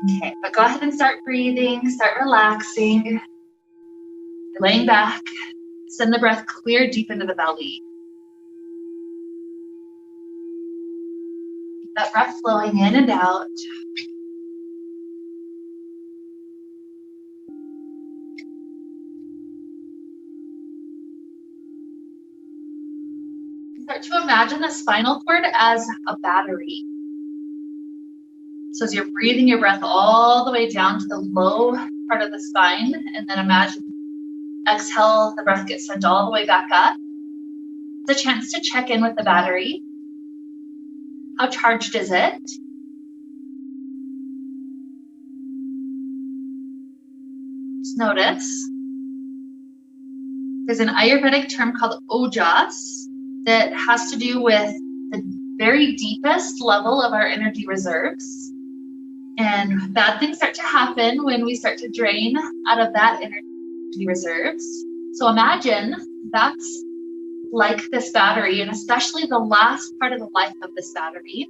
Okay, but go ahead and start breathing, start relaxing. You're laying back. Send the breath clear deep into the belly. Keep that breath flowing in and out. Start to imagine the spinal cord as a battery. So as you're breathing your breath all the way down to the low part of the spine, and then imagine, exhale, the breath gets sent all the way back up. It's a chance to check in with the battery. How charged is it? Just notice. There's an Ayurvedic term called ojas that has to do with the very deepest level of our energy reserves. And bad things start to happen when we start to drain out of that energy reserves. So imagine that's like this battery, and especially the last part of the life of this battery.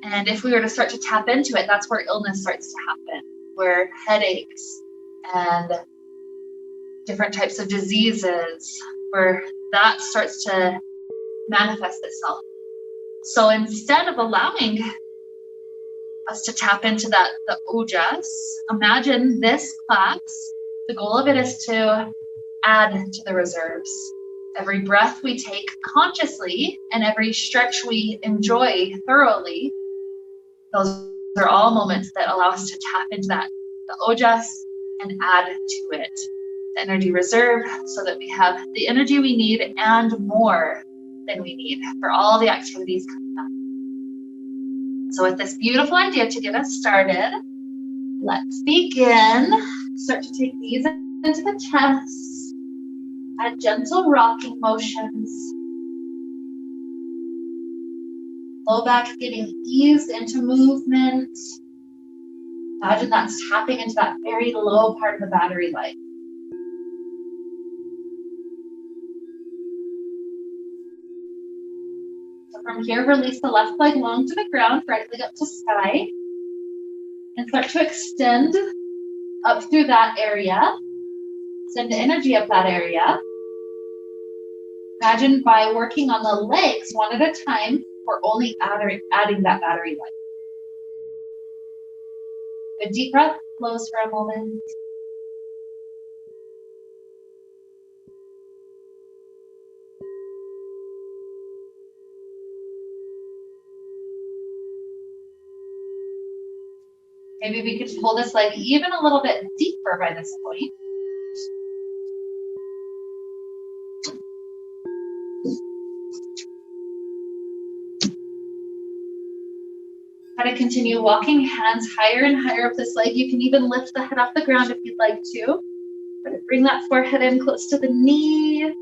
And if we were to start to tap into it, that's where illness starts to happen, where headaches and different types of diseases, where that starts to manifest itself. So instead of allowing us to tap into the ojas, imagine this class, the goal of it is to add to the reserves. Every breath we take consciously and every stretch we enjoy thoroughly, those are all moments that allow us to tap into the ojas, and add to it the energy reserve so that we have the energy we need and more than we need for all the activities coming up. So with this beautiful idea to get us started, let's begin. Start to take these into the chest. Add gentle rocking motions. Low back getting eased into movement. Imagine that's tapping into that very low part of the battery life. So from here, release the left leg long to the ground, right leg up to sky. And start to extend up through that area. Send the energy up that area. Imagine by working on the legs one at a time, we're only adding that battery life. A deep breath, close for a moment. Maybe we could pull this leg even a little bit deeper by this point. Try to continue walking, hands higher and higher up this leg. You can even lift the head off the ground if you'd like to. Try to bring that forehead in close to the knee.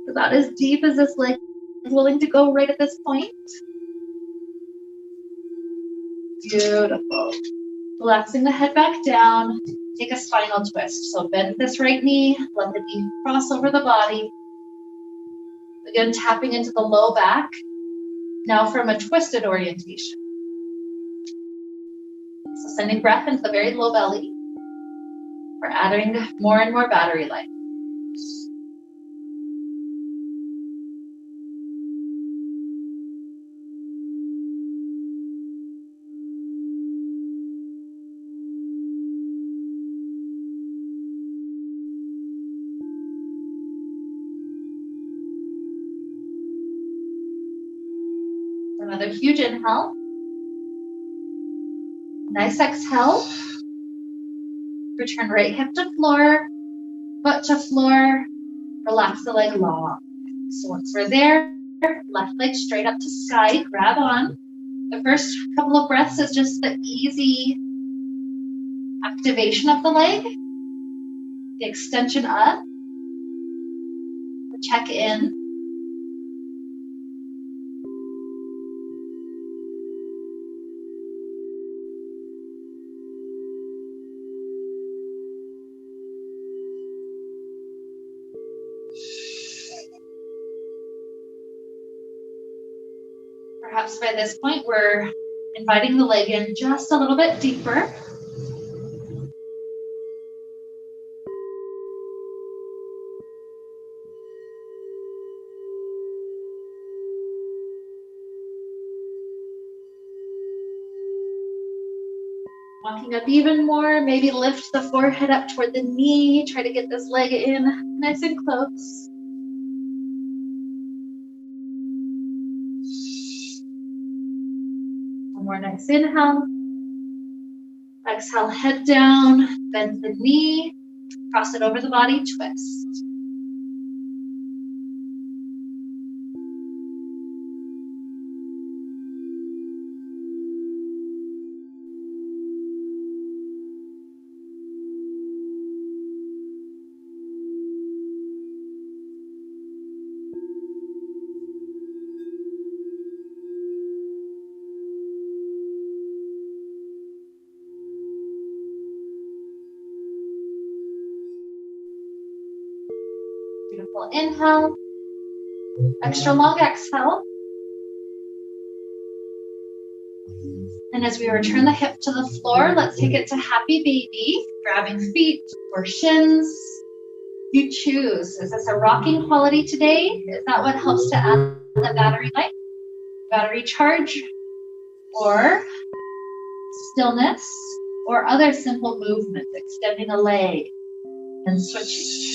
About as deep as this leg is willing to go right at this point. Beautiful. Relaxing the head back down. Take a spinal twist. So bend this right knee. Let the knee cross over the body. Again, tapping into the low back. Now from a twisted orientation. So sending breath into the very low belly. We're adding more and more battery life. Another huge inhale. Nice exhale. Return right hip to floor, foot to floor. Relax the leg long. So once we're there, left leg straight up to sky. Grab on. The first couple of breaths is just the easy activation of the leg. The extension up. Check in. Perhaps by this point, we're Inviting the leg in just a little bit deeper. Walking up even more, maybe lift the forehead up toward the knee. Try to get this leg in nice and close. One more nice inhale. Exhale, head down, bend the knee, cross it over the body, twist. Beautiful inhale, extra long exhale. And as we return the hip to the floor, let's take it to happy baby, grabbing feet or shins. You choose. Is this a rocking quality today? Is that what helps to add the battery life, battery charge, or stillness, or other simple movements, extending a leg and switching?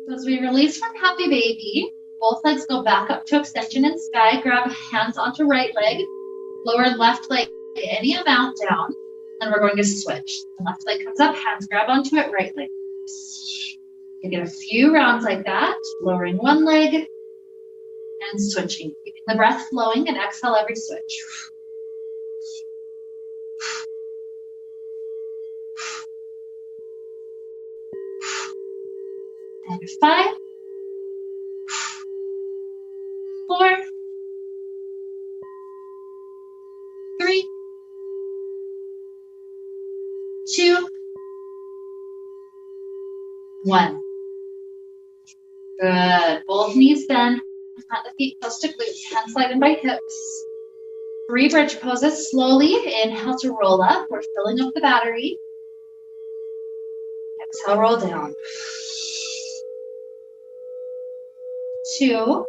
As we release from happy baby, both legs go back up to extension in sky. Grab hands onto right leg, lower left leg any amount down, and we're going to switch. The left leg comes up, hands grab onto it, right leg. You get a few rounds like that, lowering one leg and switching, keeping the breath flowing, and exhale every switch. And 5, 4, 3, 2, 1. Good. Both knees bend. Plant the feet close to glutes. Hands slide in by hips. 3 bridge poses. Slowly inhale to roll up. We're filling up the battery. Exhale, roll down. 2.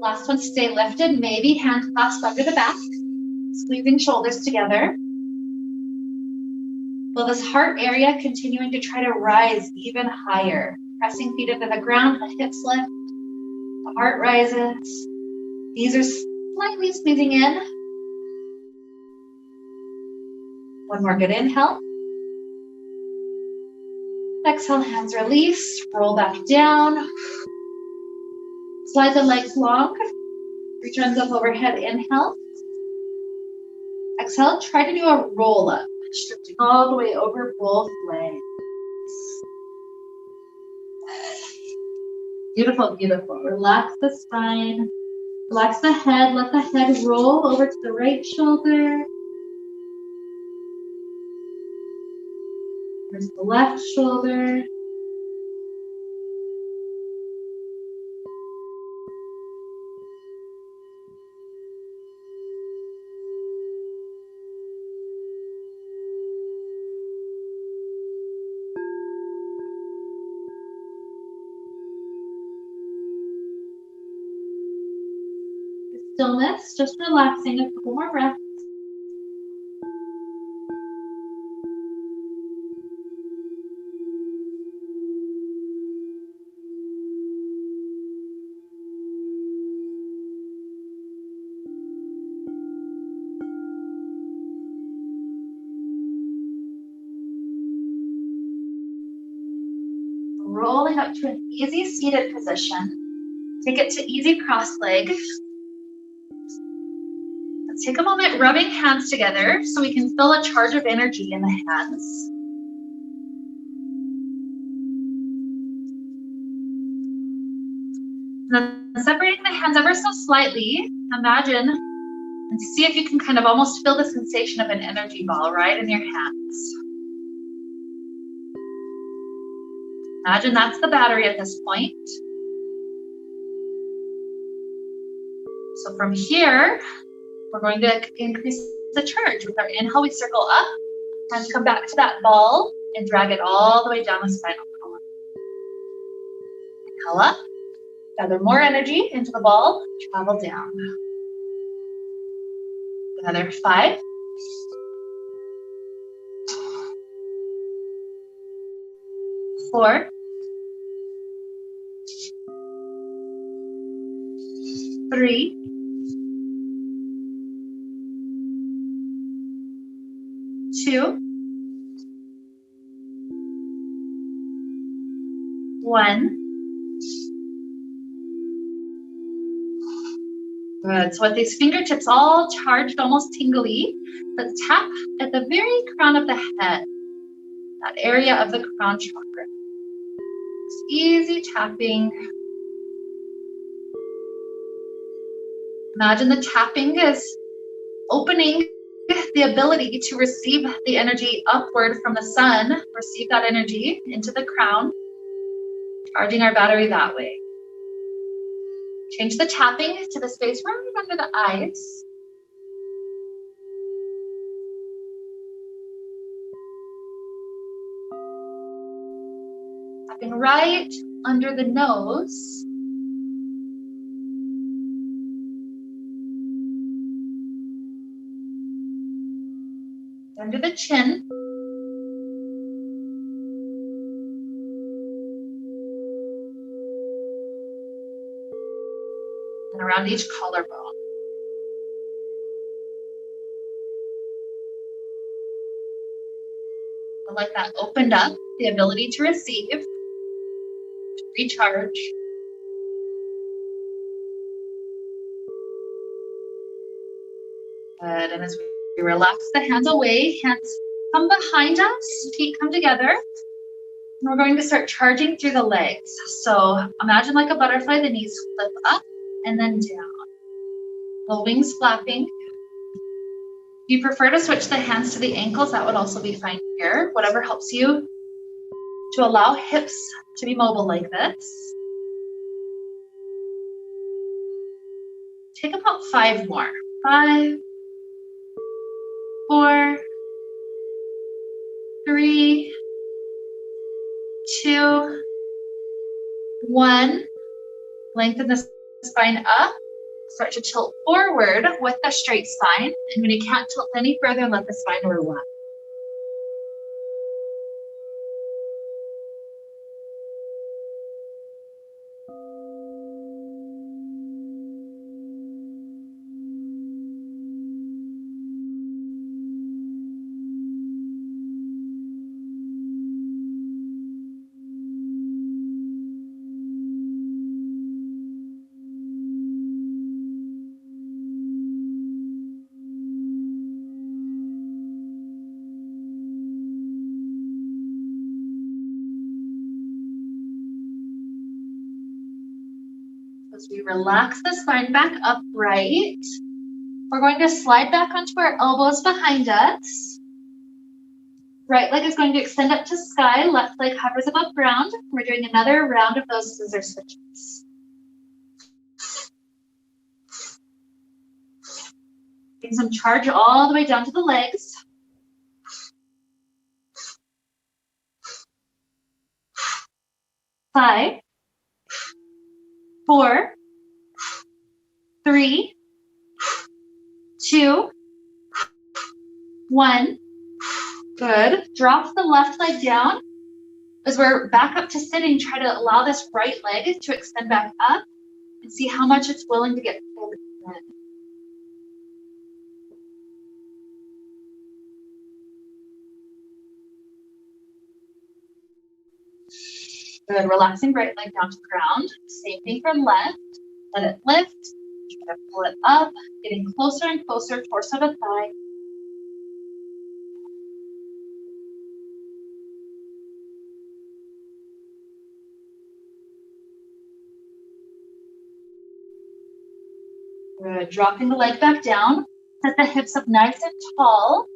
Last one, stay lifted. Maybe hand clasp under the back. Squeezing shoulders together. Feel this heart area continuing to try to rise even higher. Pressing feet into the ground, the hips lift. The heart rises. Knees are slightly squeezing in. One more good inhale. Exhale, hands release. Roll back down. Slide the legs long. Reach arms up overhead. Inhale. Exhale, try to do a roll up. Shifting all the way over both legs. Beautiful, beautiful. Relax the spine. Relax the head. Let the head roll over to the right shoulder. There's the left shoulder. Stillness, just relaxing, a couple more breaths. Rolling up to an easy seated position. Take it to easy cross leg. Let's take a moment rubbing hands together so we can feel a charge of energy in the hands. And then separating the hands ever so slightly, imagine and see if you can kind of almost feel the sensation of an energy ball right in your hands. Imagine that's the battery at this point. So from here, we're going to increase the charge. With our inhale, we circle up, and come back to that ball and drag it all the way down the spinal column. Inhale up, gather more energy into the ball, travel down. Another 5. 4. 3. 2. 1. Good. So with these fingertips all charged, almost tingly, let's tap at the very crown of the head, that area of the crown chakra. Just easy tapping. Imagine the tapping is opening the ability to receive the energy upward from the sun, receive that energy into the crown, charging our battery that way. Change the tapping to the space right under the eyes. Tapping right under the nose. Under the chin. And around each collarbone. Feel like that opened up the ability to receive, to recharge. Good. And as we relax the hands away, hands come behind us, feet come together. And we're going to start charging through the legs. So imagine like a butterfly, the knees flip up and then down. The wings flapping. If you prefer to switch the hands to the ankles, that would also be fine here. Whatever helps you to allow hips to be mobile like this. Take about 5 more. 5, 4, 3, 2, 1. Lengthen the spine up. Start to tilt forward with a straight spine. And when you can't tilt any further, let the spine relax. As we relax the spine back upright, we're going to slide back onto our elbows behind us. Right leg is going to extend up to sky, left leg hovers above ground. We're doing another round of those scissor switches. Getting some charge all the way down to the legs. 5, 4, 3, 2, 1. Good. Drop the left leg down. As we're back up to sitting, try to allow this right leg to extend back up and see how much it's willing to get pulled in. Good. Relaxing right leg down to the ground. Same thing for left. Let it lift. Try to pull it up, getting closer and closer, torso to thigh. Good. Dropping the leg back down. Set the hips up nice and tall.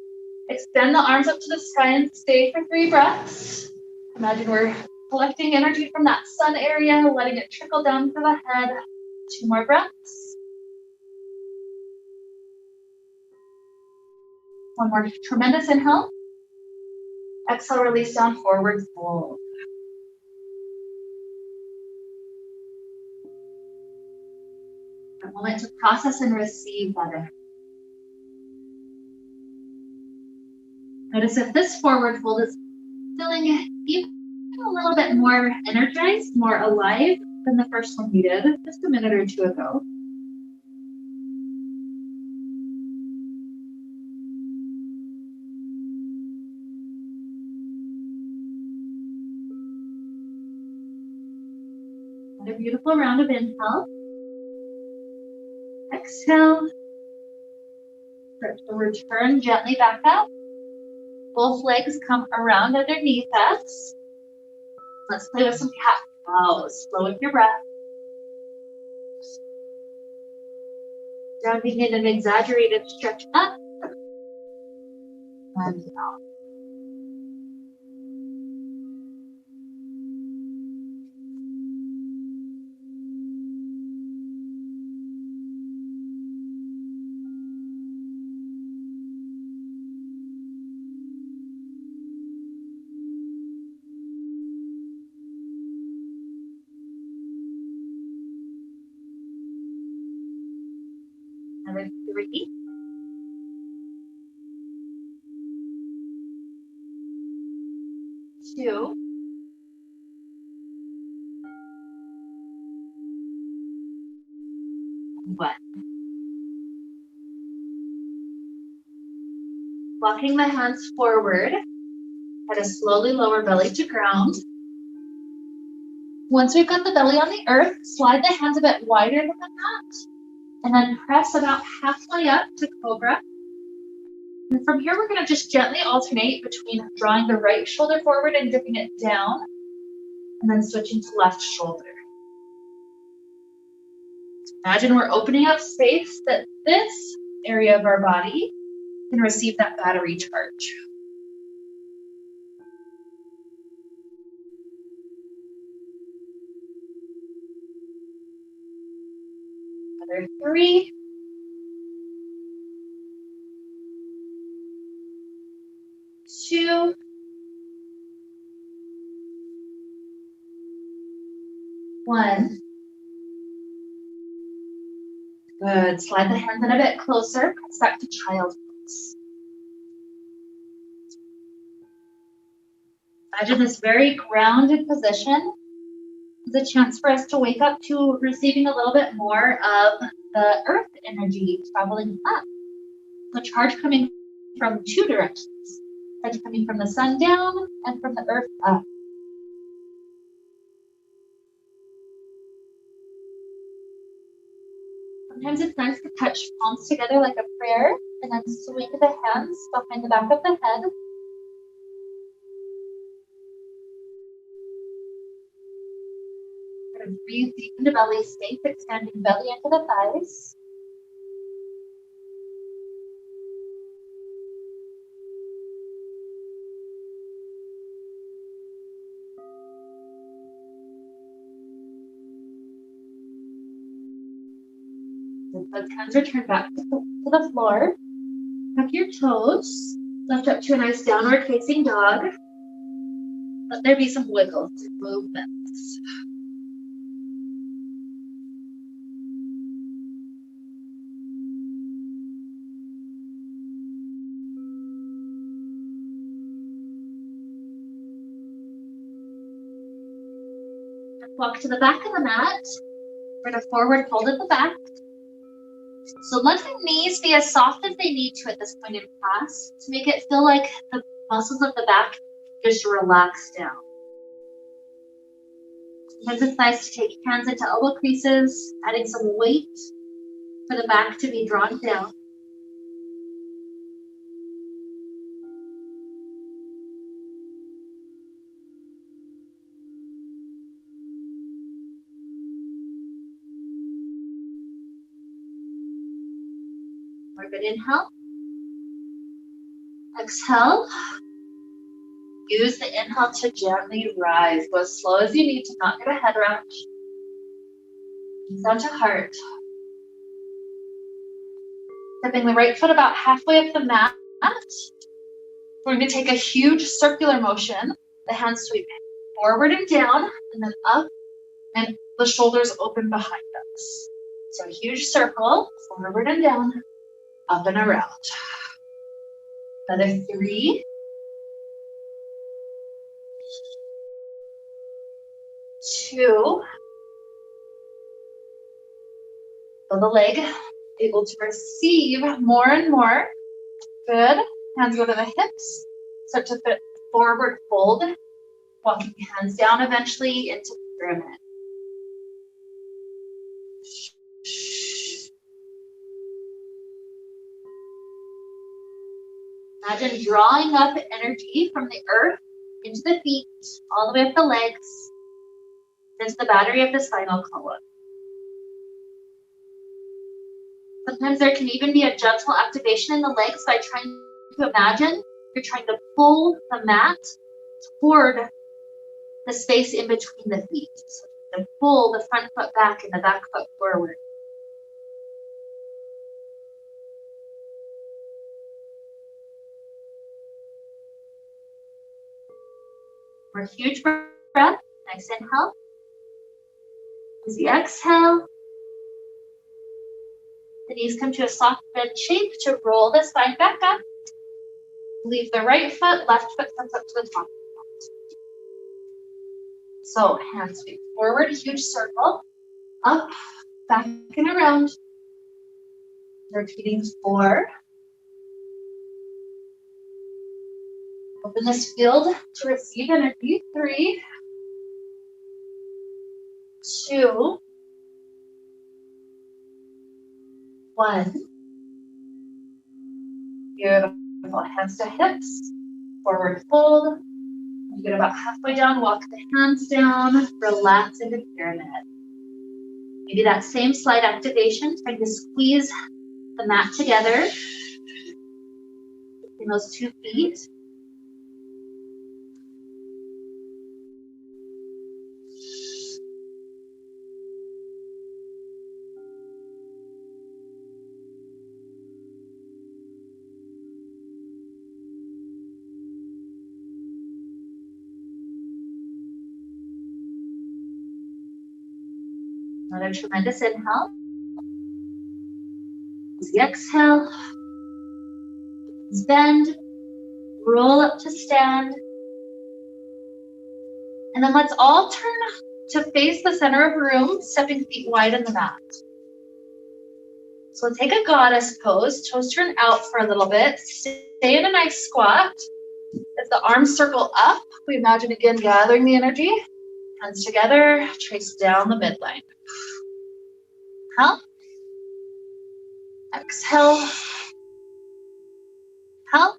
Extend the arms up to the sky and stay for 3 breaths. Imagine we're collecting energy from that sun area, letting it trickle down through the head. 2 more breaths. 1 more tremendous inhale. Exhale, release down, forward fold. A moment to process and receive that energy. Notice if this forward fold is feeling even a little bit more energized, more alive than the first one you did just a minute or 2 ago. Another beautiful round of inhale. Exhale. Start to return gently back up. Both legs come around underneath us. Let's play with some cat cows. Flow with your breath. Rounding in an exaggerated stretch up and down. Another 3. 2. 1. Walking the hands forward. Try to slowly lower belly to ground. Once we've got the belly on the earth, slide the hands a bit wider than the mat. And then press about halfway up to cobra. And from here, we're going to just gently alternate between drawing the right shoulder forward and dipping it down, and then switching to left shoulder. Imagine we're opening up space that this area of our body can receive that battery charge. Another 3. 2. 1. Good. Slide the hands in a bit closer. Press back to child's pose. Imagine this very grounded position is a chance for us to wake up to receiving a little bit more of the earth energy traveling up. The charge coming from 2 directions. Charge coming from the sun down and from the earth up. Sometimes it's nice to touch palms together like a prayer and then swing the hands behind the back of the head. Breathe deep into belly space, extending belly into the thighs. Both hands are turned back to the floor. Tuck your toes. Lift up to a nice downward facing dog. Let there be some wiggles and movements. Walk to the back of the mat. We're going to forward fold at the back. So let the knees be as soft as they need to at this point in class to make it feel like the muscles of the back just relax down. Sometimes it's nice to take hands into elbow creases, adding some weight for the back to be drawn down. More good inhale. Exhale. Use the inhale to gently rise. Go as slow as you need to not get a head wrench. Down to heart. Stepping the right foot about halfway up the mat. We're going to take a huge circular motion. The hands sweep forward and down, and then up, and the shoulders open behind us. So a huge circle, forward and down, up and around. Another 3, 2. Feel the leg able to receive more and more. Good. Hands go to the hips. Start to fit forward fold. Walking hands down eventually into pyramid. Imagine drawing up energy from the earth into the feet, all the way up the legs, into the battery of the spinal column. Sometimes there can even be a gentle activation in the legs by trying to imagine you're trying to pull the mat toward the space in between the feet. So to pull the front foot back and the back foot forward. More huge breath. Nice inhale. Easy exhale. The knees come to a soft bend shape to roll the spine back up. Leave the right foot, left foot comes up to the top. So hands sweep forward, huge circle, up, back and around. Repeating 4. Open this field to receive energy. 3, 2, 1. Beautiful. Hands to hips, forward fold. You get about halfway down, walk the hands down, relax into pyramid. Maybe that same slight activation, trying to squeeze the mat together in those 2 feet. Another tremendous inhale. Easy exhale. Bend. Roll up to stand. And then let's all turn to face the center of the room, stepping feet wide in the mat. So take a goddess pose. Toes turn out for a little bit. Stay in a nice squat. As the arms circle up, we imagine again gathering the energy. Hands together, trace down the midline. Inhale. Exhale. Inhale.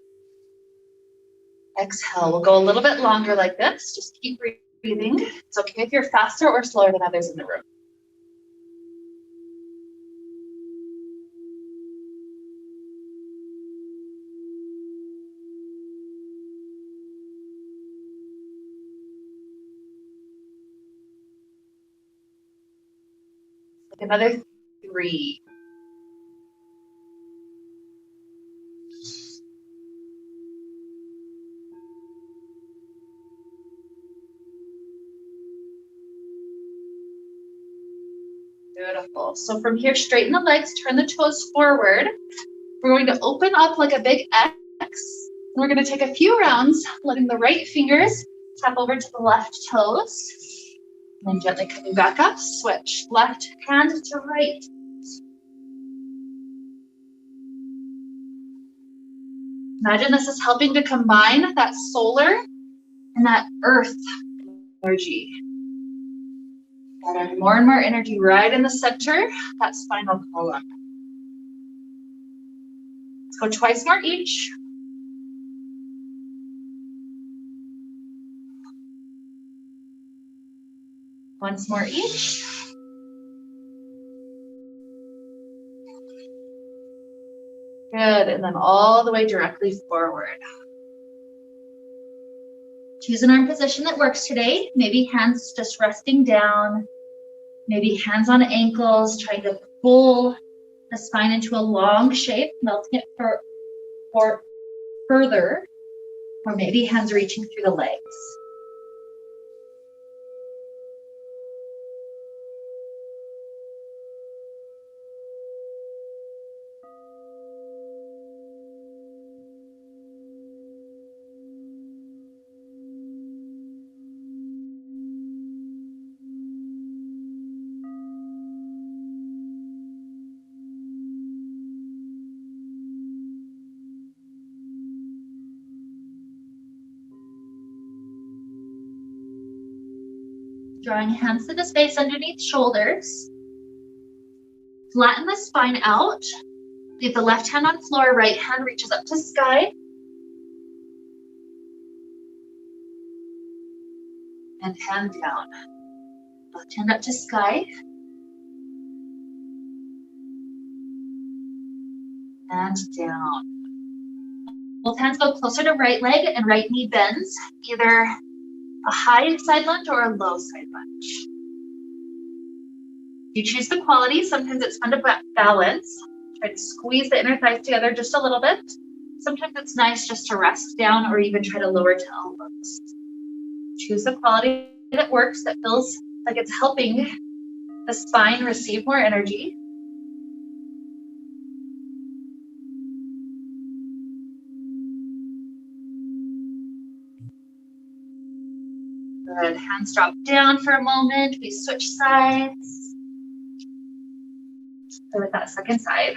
Exhale. We'll go a little bit longer like this. Just keep breathing. It's okay if you're faster or slower than others in the room. Another 3. Beautiful. So from here, straighten the legs, turn the toes forward. We're going to open up like a big X. And we're going to take a few rounds, letting the right fingers tap over to the left toes. And then gently coming back up, switch. Left hand to right. Imagine this is helping to combine that solar and that earth energy. Got more and more energy right in the center, that spinal column. Let's go twice more each. Once more each. Good, and then all the way directly forward. Choose an arm position that works today. Maybe hands just resting down, maybe hands on ankles, trying to pull the spine into a long shape, melting it for further, or maybe hands reaching through the legs. Drawing hands to the space underneath shoulders. Flatten the spine out. Leave the left hand on floor, right hand reaches up to sky. And hand down. Left hand up to sky. And down. Both hands go closer to right leg and right knee bends, either a high side lunge or a low side lunge. You choose the quality. Sometimes it's fun to balance. Try to squeeze the inner thighs together just a little bit. Sometimes it's nice just to rest down or even try to lower to elbows. Choose the quality that works, that feels like it's helping the spine receive more energy. Good. Hands drop down for a moment. We switch sides. Play with that second side.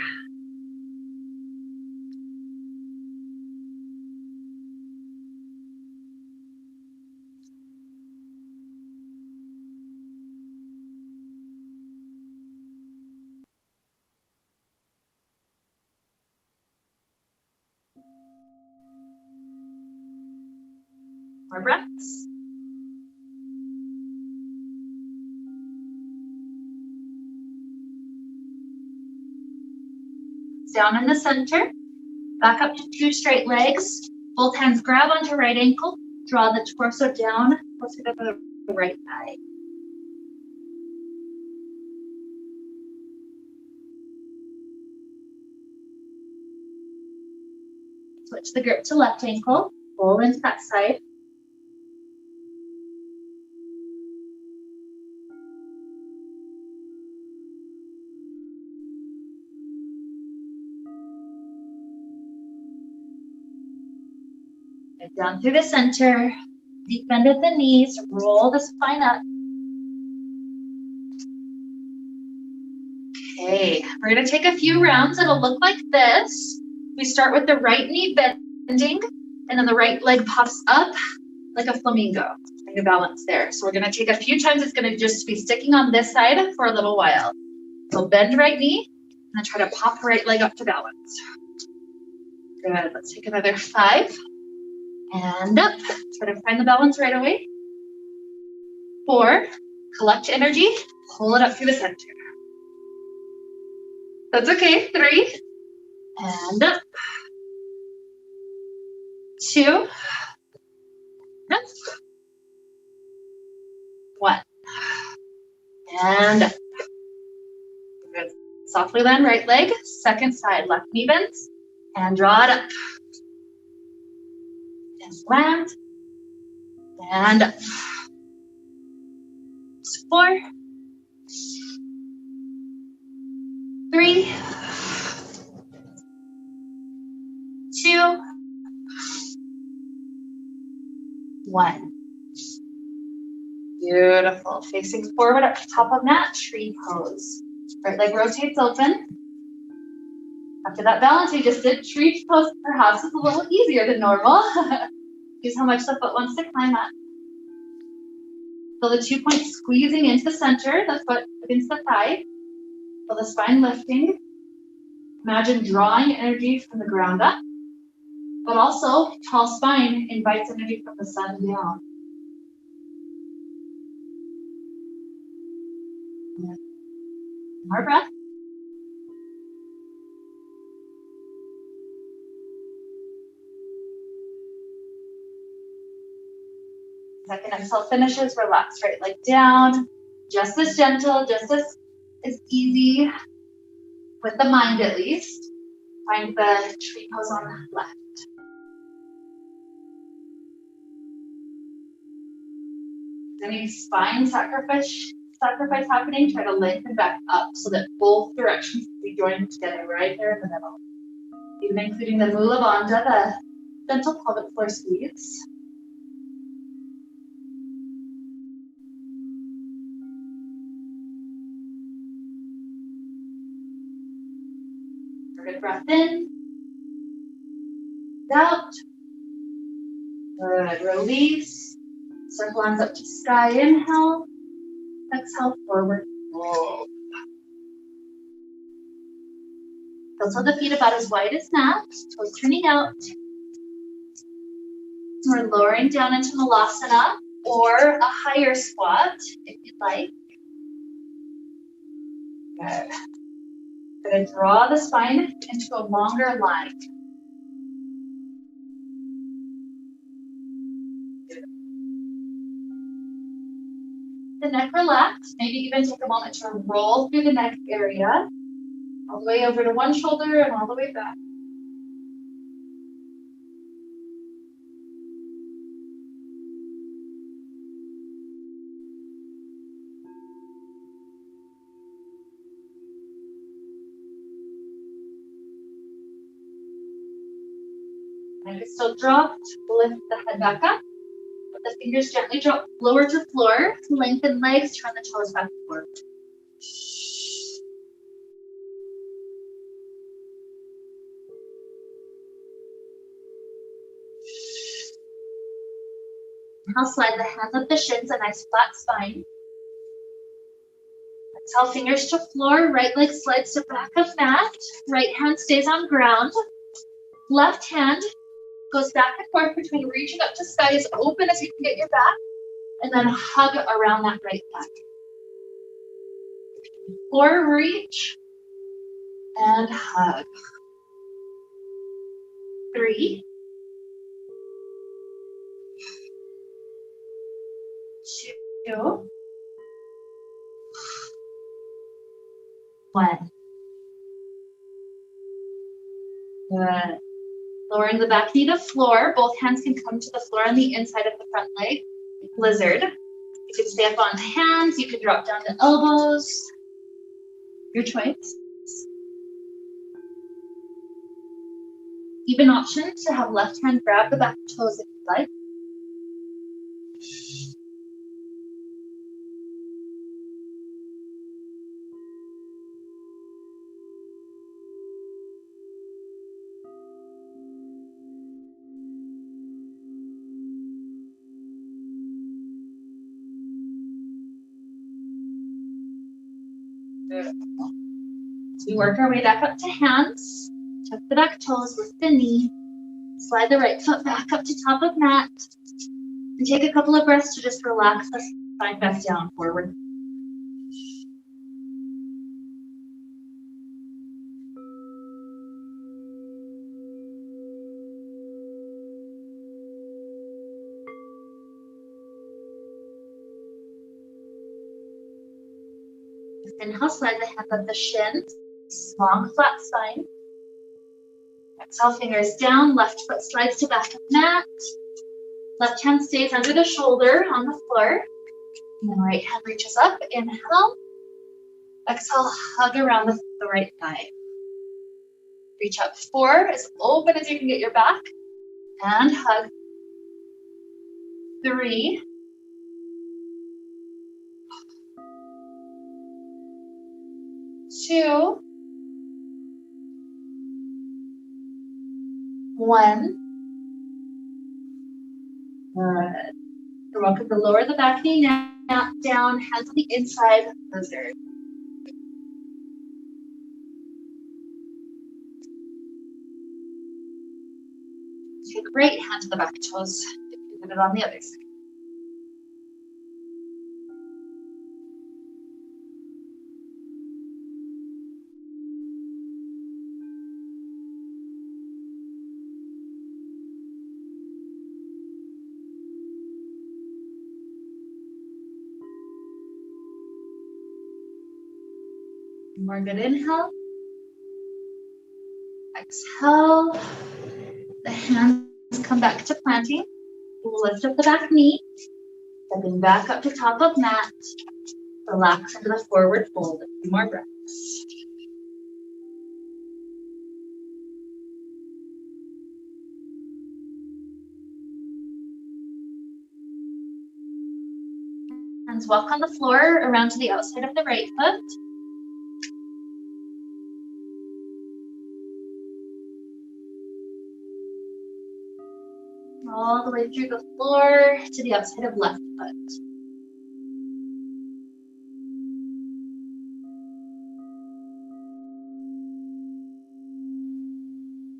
More breaths. Down in the center, back up to 2 straight legs. Both hands grab onto right ankle, draw the torso down, closer to the right thigh. Switch the grip to left ankle, pull into that side. Down through the center, deep bend at the knees, roll the spine up. Okay, we're gonna take a few rounds. It'll look like this. We start with the right knee bending, and then the right leg pops up like a flamingo. Trying to balance there. So we're gonna take a few times. It's gonna just be sticking on this side for a little while. So bend right knee, and then try to pop right leg up to balance. Good, let's take another 5. And up. Try to find the balance right away. 4. Collect energy. Pull it up through the center. That's okay. 3. And up. 2. Up. 1. And up. Good. Softly land right leg. Second side. Left knee bends. And draw it up. And land. And up. 4. 3. 2. 1. Beautiful. Facing forward up to top of mat, tree pose. Right leg rotates open. After that balance we just did, tree pose perhaps is a little easier than normal. Use how much the foot wants to climb up. Feel the 2 points squeezing into the center, the foot against the thigh. Feel the spine lifting. Imagine drawing energy from the ground up, but also tall spine invites energy from the sun down. More breath. second exhale finishes, relax right leg down. Just as gentle, just as easy with the mind at least. Find the tree pose on the left. Any spine sacrifice happening, try to lengthen back up so that both directions can be joined together right there in the middle. Even including the Mula Bandha, the gentle pelvic floor squeeze. Good breath in. Out. Good. Release. Circle arms up to sky. Inhale. Exhale, forward fold. Tilt the feet about as wide as mat. Toes turning out. We're lowering down into Malasana or a higher squat if you'd like. Good. Going to draw the spine into a longer line. The neck relaxed. Maybe even take a moment to roll through the neck area. All the way over to one shoulder and all the way back. Neck is still dropped. Lift the head back up. Let the fingers gently drop lower to floor. Lengthen legs. Turn the toes back forward. Now slide the hands up the shins, a nice flat spine. Exhale, fingers to floor. Right leg slides to back of mat. Right hand stays on ground. Left hand goes back and forth between reaching up to sky as open as you can get your back, and then hug around that right back. Floor reach and hug. 3, 2, 1. Good. Lowering the back knee to floor. Both hands can come to the floor on the inside of the front leg. Lizard. You can stay up on hands. You can drop down to elbows. Your choice. Even option to have left hand grab the back toes if you like. So we work our way back up to hands. Tuck the back toes, lift the knee. Slide the right foot back up to top of mat. And take a couple of breaths to just relax the spine back down forward. Inhale, slide the hands up the shins. Long, flat spine. Exhale, fingers down. Left foot slides to back of mat. Left hand stays under the shoulder on the floor. And then right hand reaches up. Inhale. Exhale, hug around the right thigh. Reach up 4, as open as you can get your back. And hug. 3. 2. 1. Good. You're welcome to lower the back knee now, down, hands on the inside, lizard. Take right hand to the back toes. You can put it on the other side. More good inhale. Exhale. The hands come back to planting. Lift up the back knee. Stepping back up to top of mat. Relax into the forward fold. A few more breaths. Hands walk on the floor around to the outside of the right foot. All the way through the floor to the outside of left foot.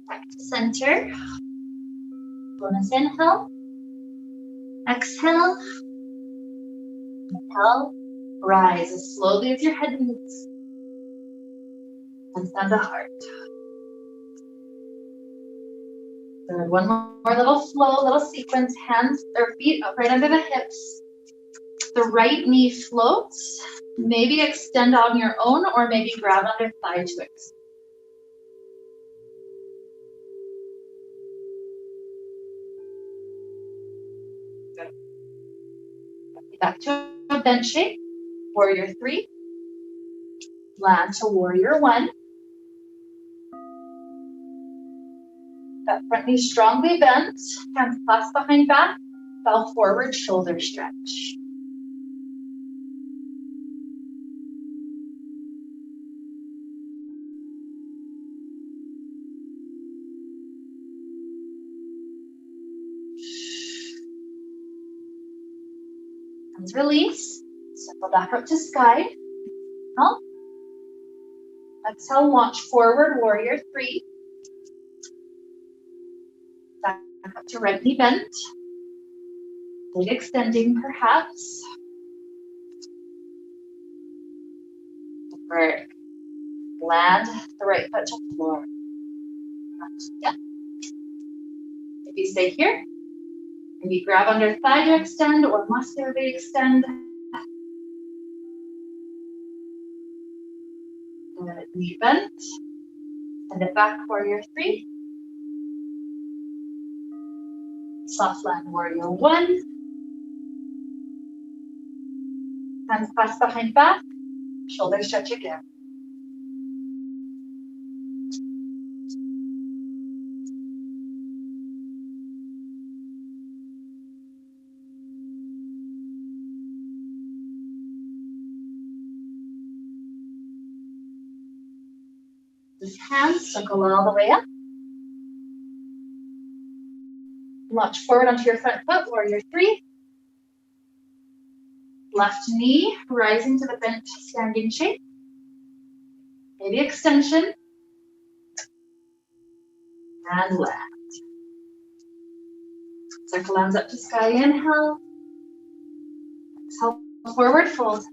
Back to center. Bonus inhale. Exhale. Inhale. Rise as slowly as your head moves. And send the heart. Good. One more little flow, little sequence. Hands or feet up right under the hips. The right knee floats. Maybe extend on your own or maybe grab under thigh to extend. Back to a bench shape. Warrior 3. Land to warrior 1. That front knee strongly bent. Hands clasped behind back. Bow forward, shoulder stretch. Hands release. Circle back up to sky. Inhale. Exhale, launch forward, warrior 3. Back up to right knee bent. Leg extending perhaps. Work. Land the right foot to floor. Yeah. Maybe stay here. Maybe grab under thigh to extend or muscularly extend. Good. Knee bent. Send it back, warrior 3. Soft land, warrior 1. Hands clasped behind back. Shoulder stretch again. Just hands circle all the way up. Launch forward onto your front foot, warrior 3. Left knee rising to the bent standing shape. Maybe extension. And land. Circle arms up to sky, inhale. Exhale, forward fold.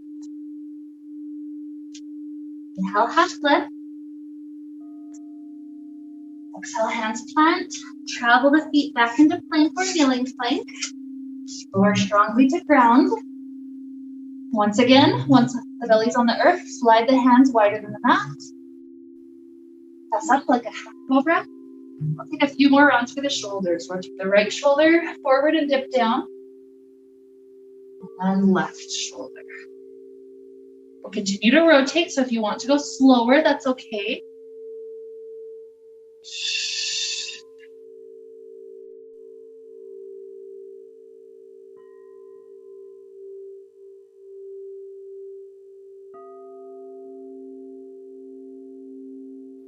Inhale, half lift. Exhale, hands plant. Travel the feet back into plank or kneeling plank. Lower strongly to ground. Once again, once the belly's on the earth, slide the hands wider than the mat. Press up like a half cobra. I'll take a few more rounds for the shoulders. We'll take the right shoulder forward and dip down. And left shoulder. We'll continue to rotate, so if you want to go slower, that's okay.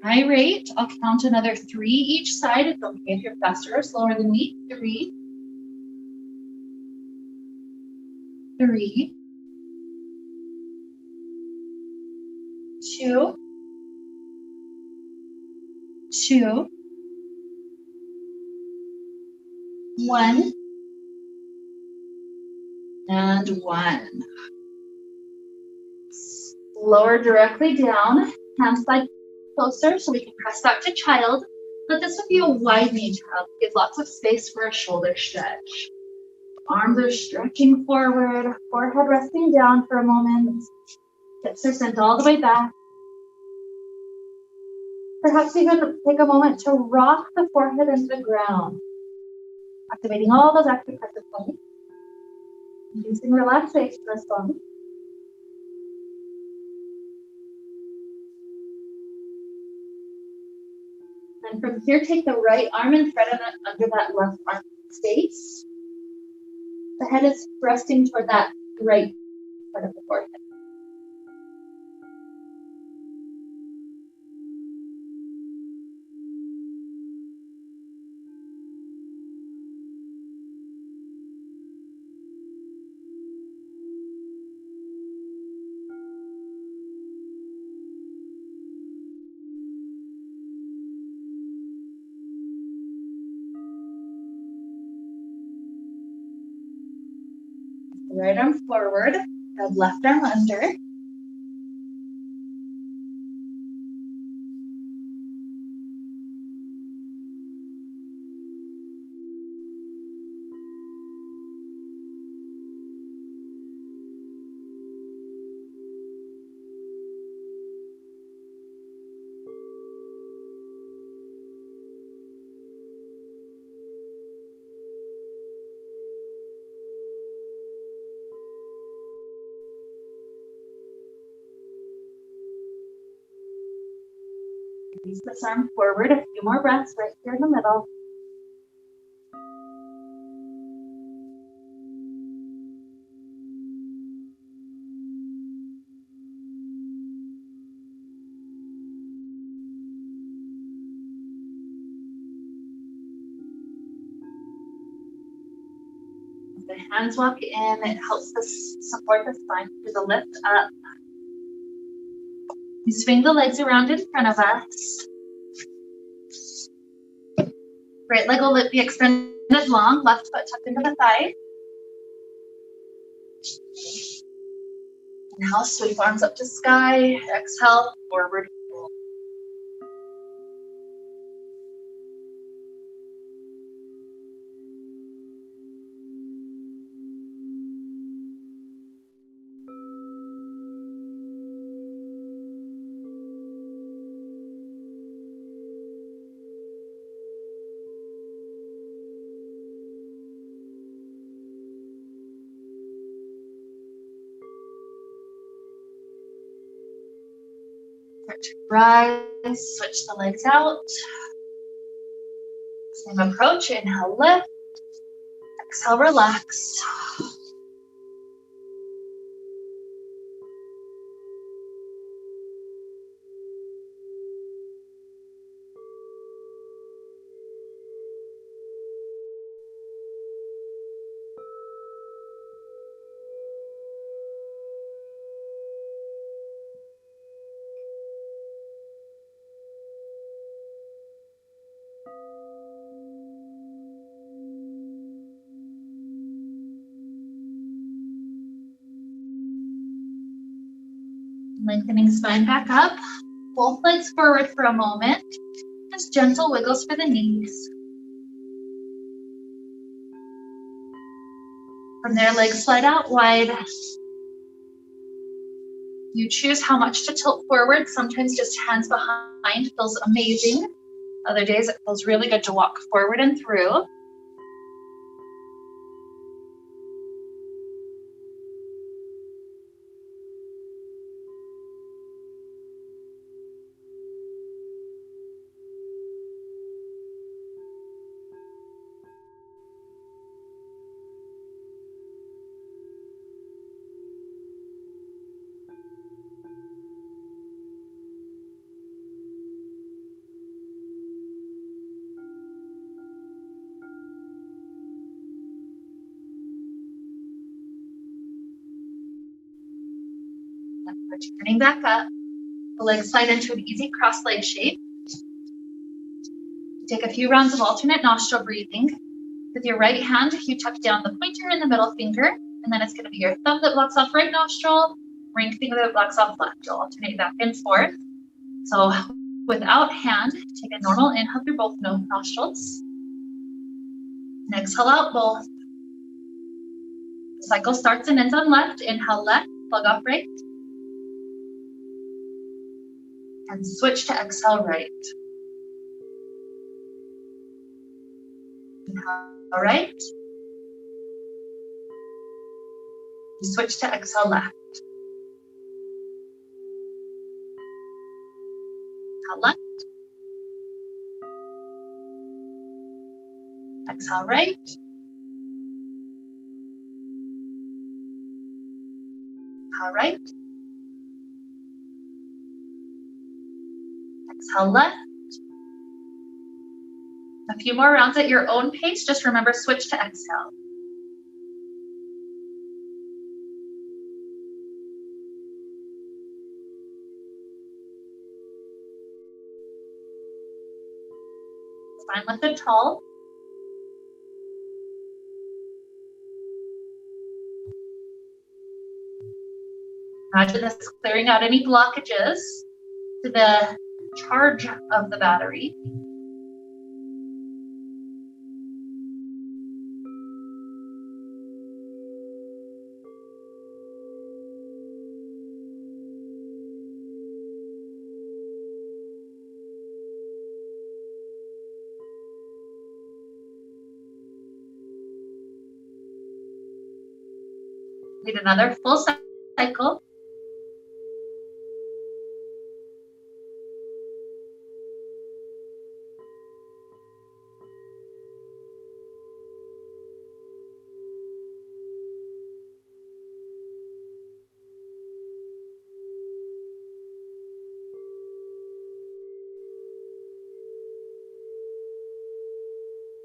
High rate, I'll count another 3 each side. It's okay if you're faster or slower than me. 3, 3, 2, 2, 1, and 1. Lower directly down, hands side closer so we can press back to child. But this would be a wide knee child. Give lots of space for a shoulder stretch. Arms are stretching forward, forehead resting down for a moment. Hips are sent all the way back. Perhaps even take a moment to rock the forehead into the ground, activating all those acupressure points, inducing relaxation this one. And from here, take the right arm and thread it under that left arm space. The head is resting toward that right part of the forehead. Right arm forward, the left arm under. Release this arm forward, a few more breaths right here in the middle. As the hands walk in, it helps us support the spine through the lift up. We swing the legs around in front of us. Right leg will be extended long, left foot tucked into the thigh. Inhale, sweep arms up to sky. Exhale, forward fold. Start to rise, switch the legs out. Same approach, inhale, lift. Exhale, relax. Lengthening spine back up. Both legs forward for a moment. Just gentle wiggles for the knees. From there, legs slide out wide. You choose how much to tilt forward. Sometimes just hands behind feels amazing. Other days it feels really good to walk forward and through. Turning back up, the legs slide into an easy cross leg shape. Take a few rounds of alternate nostril breathing. With your right hand, you tuck down the pointer and the middle finger, and then it's going to be your thumb that blocks off right nostril, ring finger that blocks off left. You'll alternate back and forth. So without hand, take a normal inhale through both nostrils. And exhale out both. The cycle starts and ends on left. Inhale left, plug off right. And switch to exhale right. Inhale right. Switch to exhale left. Inhale left. Exhale right. Inhale right. Exhale left. A few more rounds at your own pace. Just remember, switch to exhale. Spine lifted tall. Imagine this clearing out any blockages to the charge of the battery. Need another full cycle.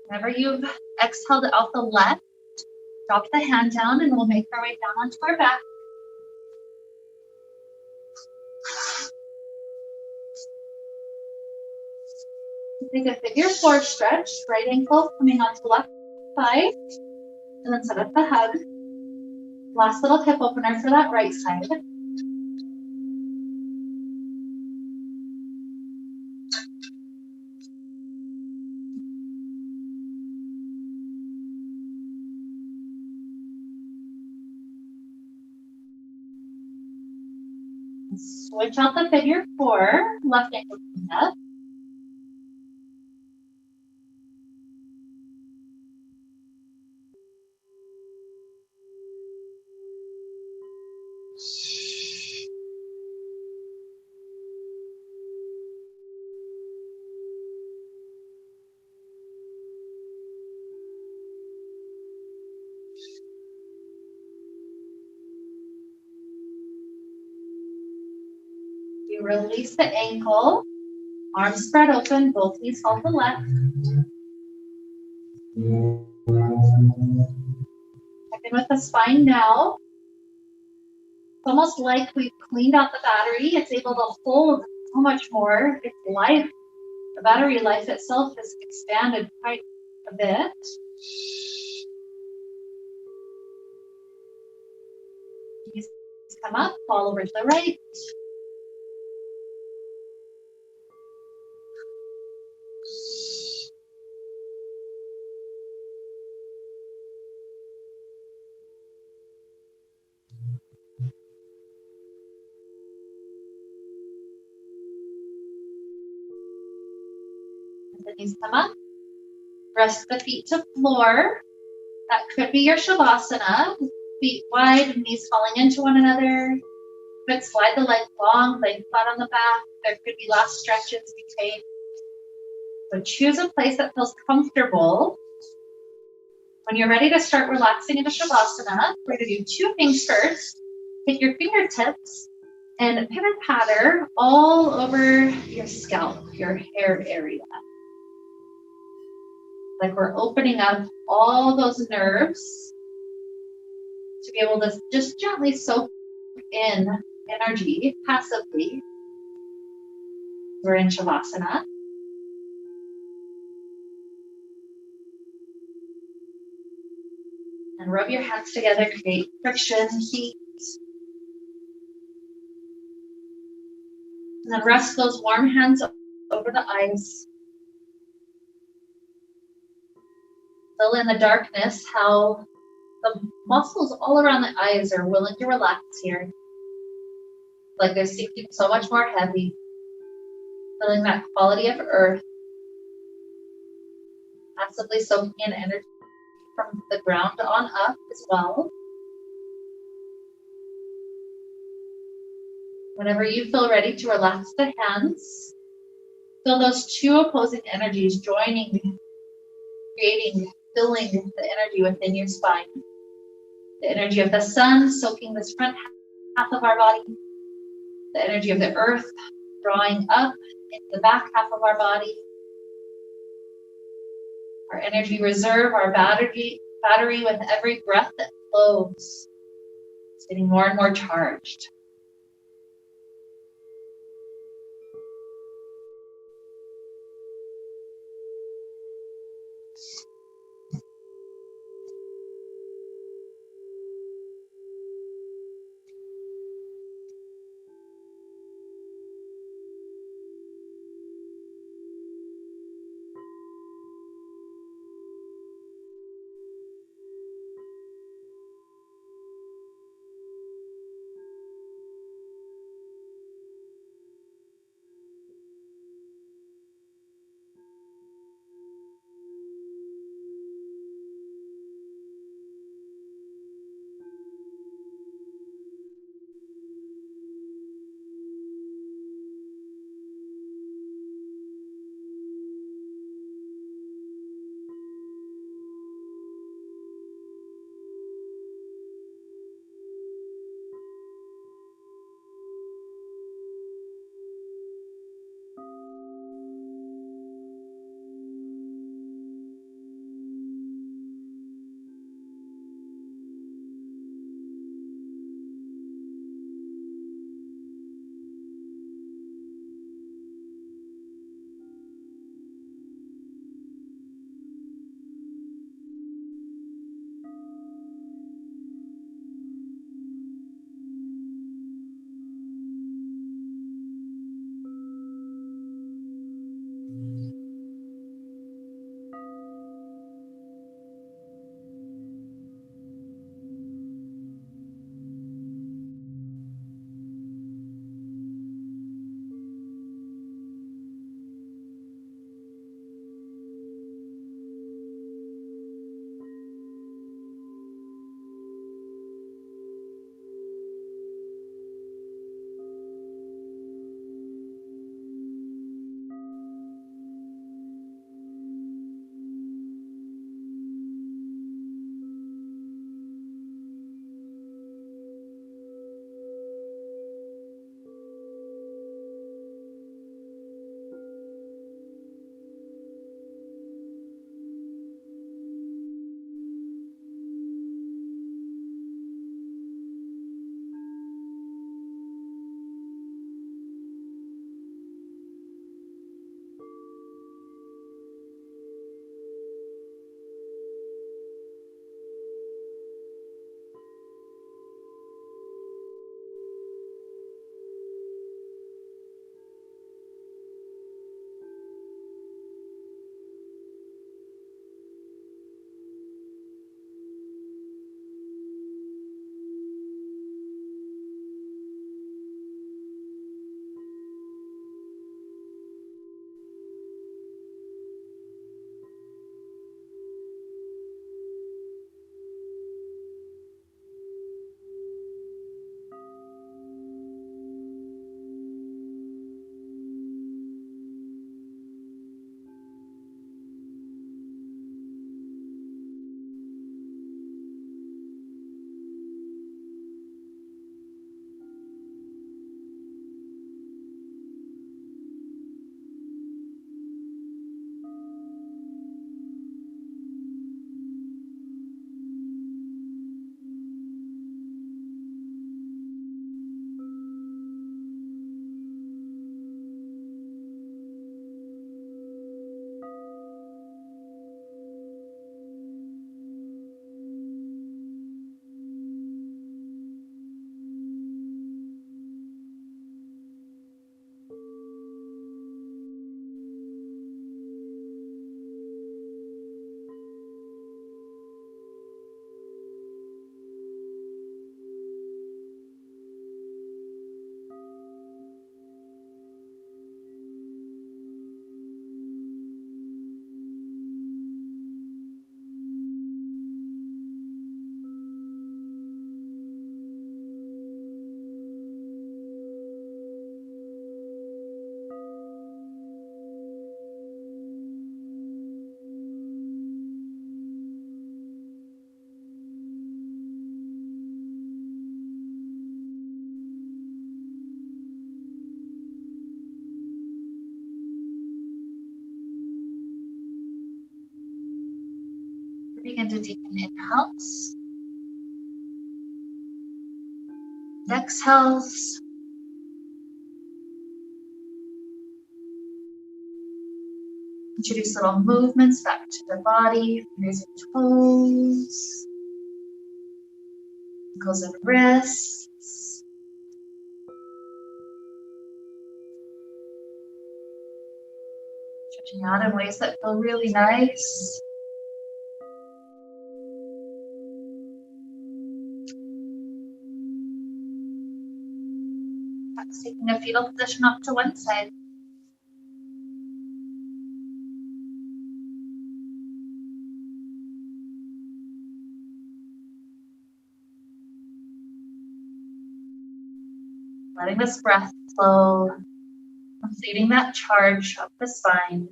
Whenever you've exhaled out the left, drop the hand down and we'll make our way down onto our back. Take a figure four stretch, right ankle coming onto left thigh, and then set up the hug. Last little hip opener for that right side. Switch out the figure four, left ankle coming up. You release the ankle, arms spread open, both knees fall to the left. Check in with the spine now. It's almost like we've cleaned out the battery. It's able to hold so much more. Its life, the battery life itself has expanded quite a bit. Knees come up, fall over to the right. The knees come up. Rest the feet to floor. That could be your Shavasana. Feet wide, knees falling into one another. You could slide the leg long, laying flat on the back. There could be last stretches you take. So choose a place that feels comfortable. When you're ready to start relaxing into Shavasana, we're going to do two things first. Take your fingertips and pitter patter all over your scalp, your hair area. Like we're opening up all those nerves to be able to just gently soak in energy passively. We're in Shavasana. And rub your hands together, create friction, heat. And then rest those warm hands over the eyes. Feel in the darkness how the muscles all around the eyes are willing to relax here. Like they're sinking so much more heavy. Feeling that quality of earth, passively soaking in energy from the ground on up as well. Whenever you feel ready to relax the hands, feel those two opposing energies joining, creating, filling the energy within your spine. The energy of the sun soaking this front half of our body. The energy of the earth drawing up into the back half of our body. Our energy reserve, our battery with every breath that flows. It's getting more and more charged. Begin to deepen inhales. Exhales. Introduce little movements back to the body, fingers and toes, ankles and wrists. Stretching out in ways that feel really nice. Perhaps taking a fetal position off to one side. Letting this breath flow, completing that charge up the spine.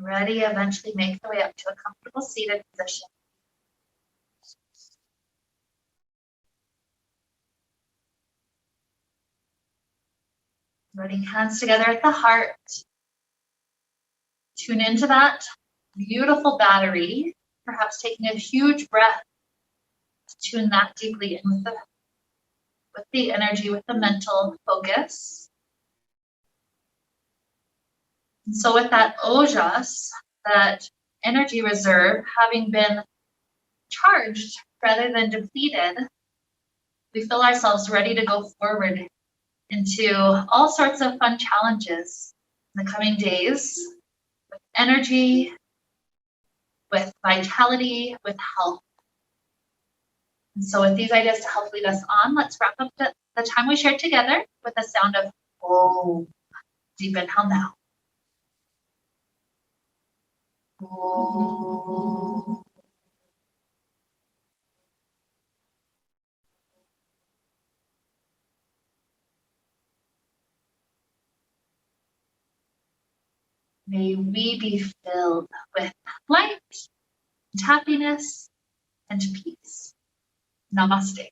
Ready, eventually make the way up to a comfortable seated position. Running hands together at the heart. Tune into that beautiful battery, perhaps taking a huge breath to tune that deeply in with the energy, with the mental focus. And so with that ojas, that energy reserve having been charged rather than depleted, we feel ourselves ready to go forward into all sorts of fun challenges in the coming days, with energy, with vitality, with health. And so with these ideas to help lead us on, let's wrap up the time we shared together with the sound of Om. Deep inhale now. Om. May we be filled with light, and happiness, and peace. Namaste.